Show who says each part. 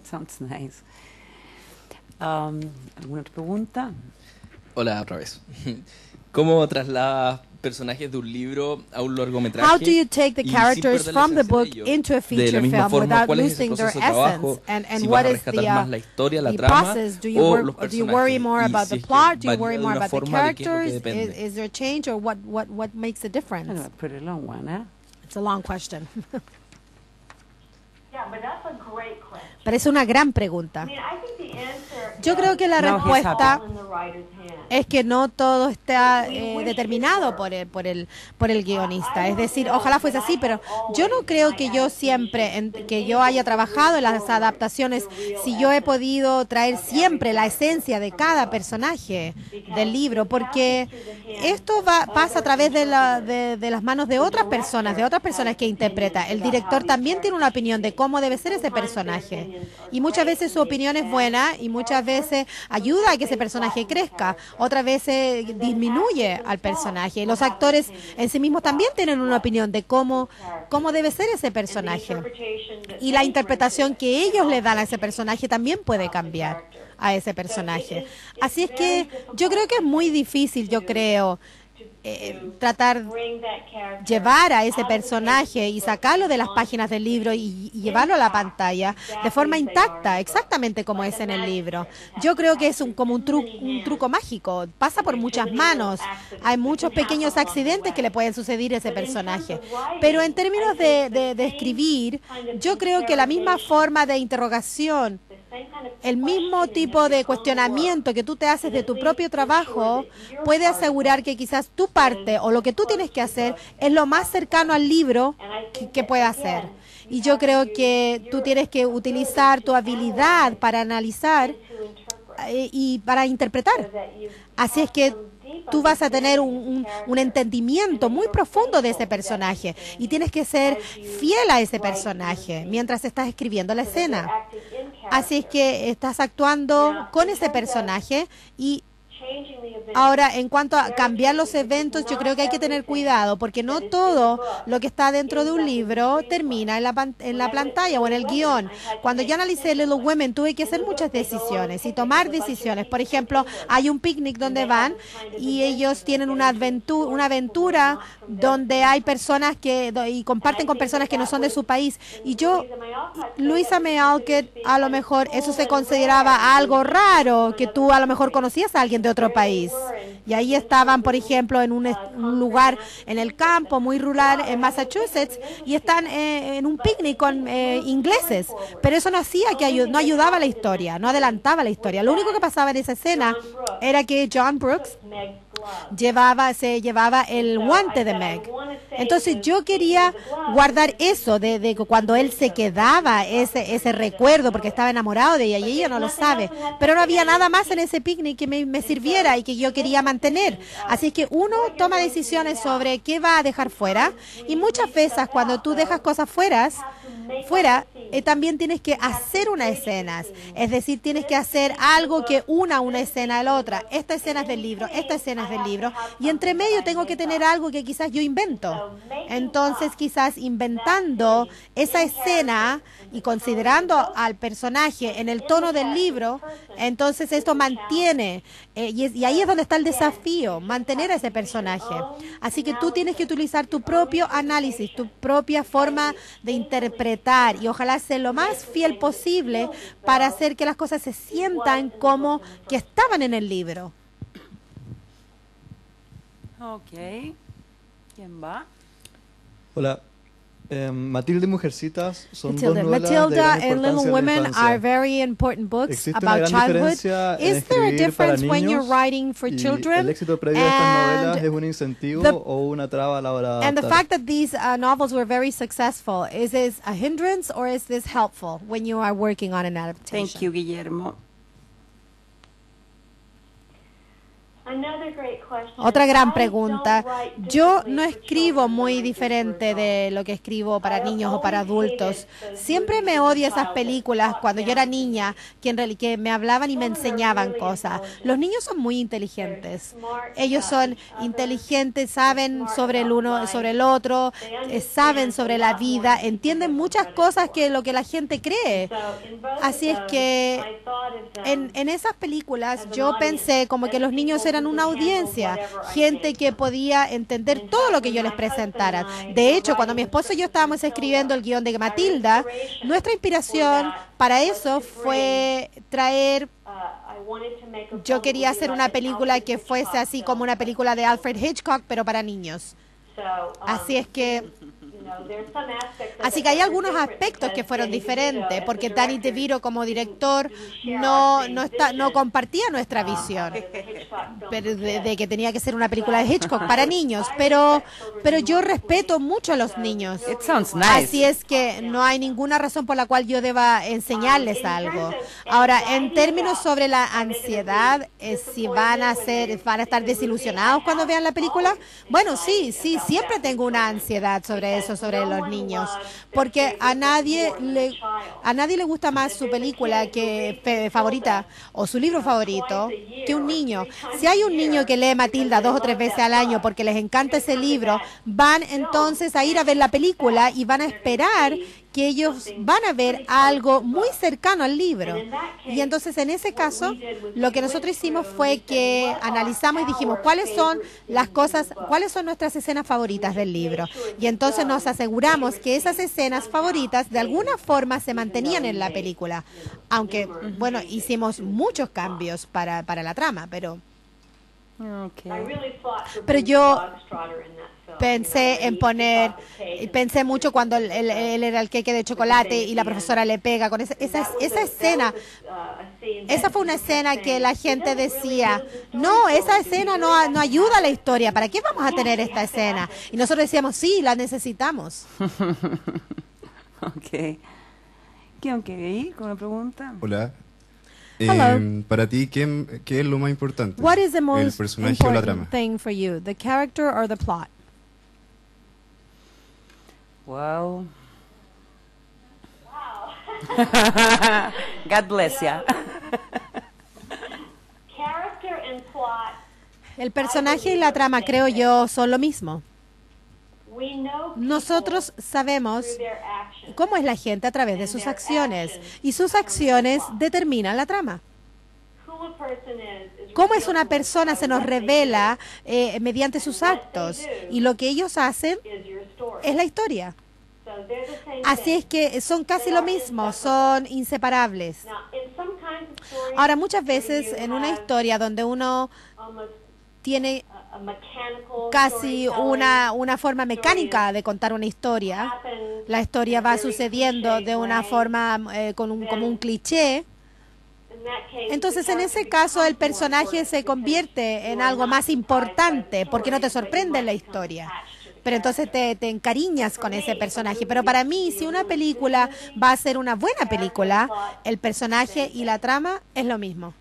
Speaker 1: Sounds nice. ¿Alguna otra pregunta?
Speaker 2: Hola, otra vez. ¿Cómo trasladas personajes de un libro a un largometraje?
Speaker 3: How do you take the
Speaker 2: y sin
Speaker 3: characters
Speaker 2: perder la
Speaker 3: from the
Speaker 2: esencia de
Speaker 3: book
Speaker 2: ellos?
Speaker 3: into a
Speaker 2: De la
Speaker 3: feature
Speaker 2: misma
Speaker 3: film
Speaker 2: forma,
Speaker 3: without
Speaker 2: ¿cuál es ese
Speaker 3: losing their
Speaker 2: proceso de trabajo?
Speaker 3: essence? And
Speaker 2: Si
Speaker 3: what
Speaker 2: vas a
Speaker 3: is
Speaker 2: rescatar más la historia, la
Speaker 3: the
Speaker 2: trama,
Speaker 3: process? Do
Speaker 2: o los
Speaker 3: you worry
Speaker 2: personajes,
Speaker 3: more
Speaker 2: y
Speaker 3: about
Speaker 2: si
Speaker 3: the
Speaker 2: es que
Speaker 3: plot? Do you
Speaker 2: varía
Speaker 3: worry
Speaker 2: de
Speaker 3: more
Speaker 2: una
Speaker 3: about the
Speaker 2: forma de qué es lo que
Speaker 3: characters?
Speaker 2: depende.
Speaker 3: Is there a change, or what makes a difference?
Speaker 1: That's a pretty long one, huh?
Speaker 3: It's a long question.
Speaker 4: Yeah, but that's a great question.
Speaker 3: Pero es una gran pregunta.
Speaker 4: I mean, I think the answer
Speaker 3: Yo creo que la
Speaker 1: No,
Speaker 3: respuesta
Speaker 4: is in the writer's hand.
Speaker 3: es que no todo está determinado por el guionista. Es decir, ojalá fuese así, pero yo no creo que yo siempre, que yo haya trabajado en las adaptaciones, si yo he podido traer siempre la esencia de cada personaje del libro, porque esto pasa a través de las manos de otras personas que interpreta. El director también tiene una opinión de cómo debe ser ese personaje. Y muchas veces su opinión es buena y muchas veces ayuda a que ese personaje crezca. Otras veces disminuye al personaje. Y los actores en sí mismos también tienen una opinión de cómo debe ser ese personaje. Y la interpretación que ellos le dan a ese personaje también puede cambiar a ese personaje. Así es que yo creo que es muy difícil, tratar llevar a ese personaje y sacarlo de las páginas del libro y llevarlo a la pantalla de forma intacta, exactamente como es en el libro. Yo creo que es como un truco mágico, pasa por muchas manos, hay muchos pequeños accidentes que le pueden suceder a ese personaje. Pero en términos de escribir, yo creo que la misma forma de interrogación, el mismo tipo de cuestionamiento que tú te haces de tu propio trabajo puede asegurar que quizás tu parte o lo que tú tienes que hacer es lo más cercano al libro que pueda hacer. Y yo creo que tú tienes que utilizar tu habilidad para analizar y para interpretar. Así es que tú vas a tener un entendimiento muy profundo de ese personaje y tienes que ser fiel a ese personaje mientras estás escribiendo la escena. Así es que estás actuando con ese personaje. Y ahora, en cuanto a cambiar los eventos, yo creo que hay que tener cuidado, porque no todo lo que está dentro de un libro termina en la pantalla o en el guión. Cuando yo analicé Little Women, tuve que hacer muchas decisiones y tomar decisiones. Por ejemplo, hay un picnic donde van y ellos tienen una aventura donde hay personas y comparten con personas que no son de su país. Y Louisa May Alcott, a lo mejor eso se consideraba algo raro, que tú a lo mejor conocías a alguien de otro país. Y ahí estaban, por ejemplo, en un lugar en el campo muy rural en Massachusetts y están en un picnic con ingleses. Pero eso no no ayudaba a la historia, no adelantaba la historia. Lo único que pasaba en esa escena era que John Brooks se llevaba el guante de Meg. Entonces yo quería guardar eso de cuando él se quedaba, ese recuerdo, porque estaba enamorado de ella y ella no lo sabe. Pero no había nada más en ese picnic que me sirviera y que yo quería mantener. Así que uno toma decisiones sobre qué va a dejar fuera, y muchas veces cuando tú dejas cosas fuera, también tienes que hacer unas escenas. Es decir, tienes que hacer algo que una escena a la otra. Esta escena es del libro, esta escena es del libro, y entre medio tengo que tener algo que quizás yo invento. Entonces, quizás inventando esa escena y considerando al personaje en el tono del libro, entonces esto mantiene, y ahí es donde está el desafío, mantener a ese personaje. Así que tú tienes que utilizar tu propio análisis, tu propia forma de interpretar, y ojalá ser lo más fiel posible para hacer que las cosas se sientan como que estaban en el libro.
Speaker 1: Ok. ¿Quién va?
Speaker 5: Hola. Matilda y Mujercitas son dos novelas de
Speaker 3: Matilda
Speaker 5: gran
Speaker 3: and Little
Speaker 5: importancia en la
Speaker 3: Women
Speaker 5: infancia.
Speaker 3: are very important books
Speaker 5: Existe una
Speaker 3: about
Speaker 5: gran
Speaker 3: childhood.
Speaker 5: diferencia en
Speaker 3: Is there a
Speaker 5: escribir para
Speaker 3: difference when you're
Speaker 5: niños
Speaker 3: writing for
Speaker 5: y
Speaker 3: children?
Speaker 5: el éxito previo de estas novelas
Speaker 3: And
Speaker 5: es un incentivo
Speaker 3: the-
Speaker 5: o una traba a la hora de
Speaker 3: And the
Speaker 5: adaptar.
Speaker 3: fact that these novels were very successful, is this a hindrance or is this helpful when you are working on an adaptation?
Speaker 1: Thank you, Guillermo.
Speaker 4: Another
Speaker 3: Otra gran pregunta. Yo no escribo muy diferente de lo que escribo para niños o para adultos. Siempre me odio esas películas cuando yo era niña que me hablaban y me enseñaban cosas. Los niños son muy inteligentes. Ellos son inteligentes, saben sobre el uno, sobre el otro, saben sobre la vida, entienden muchas cosas que lo que la gente cree. Así es que en esas películas yo pensé como que los niños eran una audiencia, gente que podía entender todo lo que yo les presentara. De hecho, cuando mi esposo y yo estábamos escribiendo el guión de Matilda, nuestra inspiración para eso fue traer... Yo quería hacer una película que fuese así como una película de Alfred Hitchcock, pero para niños. Así es que... Así que hay algunos aspectos que fueron diferentes, porque Danny DeVito como director no compartía nuestra visión de que tenía que ser una película de Hitchcock para niños, pero yo respeto mucho a los niños.
Speaker 1: It sounds nice.
Speaker 3: Así es que no hay ninguna razón por la cual yo deba enseñarles algo. Ahora, en términos sobre la ansiedad, si van a estar desilusionados cuando vean la película, bueno, sí, siempre tengo una ansiedad sobre eso, sobre los niños, porque a nadie le gusta más su película favorita o su libro favorito que un niño. Si hay un niño que lee Matilda 2 o 3 veces al año porque les encanta ese libro, van entonces a ir a ver la película y van a esperar que ellos van a ver algo muy cercano al libro. Y entonces en ese caso, lo que nosotros hicimos fue que analizamos y dijimos cuáles son nuestras escenas favoritas del libro. Y entonces nos aseguramos que esas escenas favoritas de alguna forma se mantenían en la película. Aunque, bueno, hicimos muchos cambios para la trama, pero yo pensé mucho cuando él era el queque de chocolate y la profesora le pega con esa escena. Esa fue una escena que la gente decía, no, esa escena no ayuda a la historia, ¿para qué vamos a tener esta escena? Y nosotros decíamos, sí, la necesitamos.
Speaker 1: Ok. ¿Quién quiere ir con la pregunta?
Speaker 6: Hola.
Speaker 3: Hello.
Speaker 6: Para ti, ¿qué es lo más importante?
Speaker 3: What is the
Speaker 6: ¿El
Speaker 3: most
Speaker 6: personaje o la trama?
Speaker 3: important thing for you, the character or the plot?
Speaker 1: Well. God bless ya.
Speaker 3: El personaje y la trama, creo yo, son lo mismo. Nosotros sabemos cómo es la gente a través de sus acciones, y sus acciones determinan la trama. Cómo es una persona se nos revela mediante sus actos, y lo que ellos hacen es la historia. Así es que son casi lo mismo, son inseparables. Ahora, muchas veces en una historia donde uno tiene casi una forma mecánica de contar una historia, la historia va sucediendo de una forma como un cliché. Entonces, en ese caso, el personaje se convierte en algo más importante porque no te sorprende la historia. Pero entonces te encariñas con ese personaje. Pero para mí, si una película va a ser una buena película, el personaje y la trama es lo mismo.